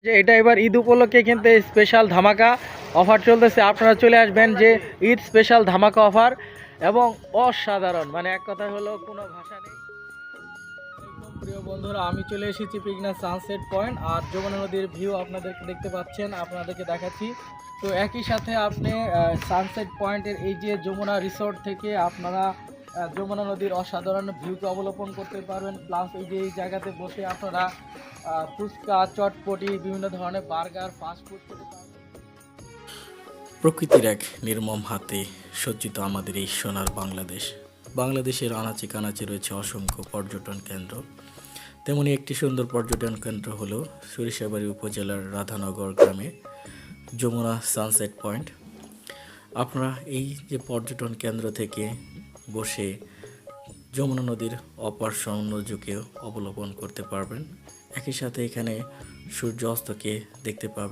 যে এটা এবার ঈদ উপলক্ষে কিন্তু স্পেশাল ধামাকা অফার চলতেছে। আপনারা চলে আসবেন যে ঈদ স্পেশাল ধামাকা অফার এবং অসাধারণ, মানে এক কথায় হলো কোনো ভাষা নেই। একদম প্রিয় বন্ধুরা, আমি চলে এসেছি পিকনা সানসেট পয়েন্ট আর যমুনা নদীর ভিউ আপনাদেরকে দেখতে পাচ্ছেন, আপনাদেরকে দেখাচ্ছি। তো একই সাথে আপনি সানসেট পয়েন্টের এই যে যমুনা রিসোর্ট থেকে আপনারা যমুনা নদীর অসাধারণ ভিউকে অবলোকন করতে পারবেন। প্লাস এই যে এই জায়গাতে বসে আপনারা ফুচকা, চটপটি, বিভিন্ন ধরনের বার্গার, ফাস্টফুড খেতে পারবেন। প্রকৃতির এক নির্মম হাতে সজ্জিত আমাদের এই সোনার বাংলাদেশ। বাংলাদেশের আনাচে কানাচে রয়েছে অসংখ্য পর্যটন কেন্দ্র। তেমনি একটি সুন্দর পর্যটন কেন্দ্র হলো সরিষাবাড়ি উপজেলার রাধানগর গ্রামে যমুনা সানসেট পয়েন্ট। আপনারা এই যে পর্যটন কেন্দ্র থেকে বসে যমুনা নদীর অপার সৌন্দর্যকে অবলোকন করতে পারবেন। একই সাথে এখানে সূর্য অস্তকে দেখতে পাবেন।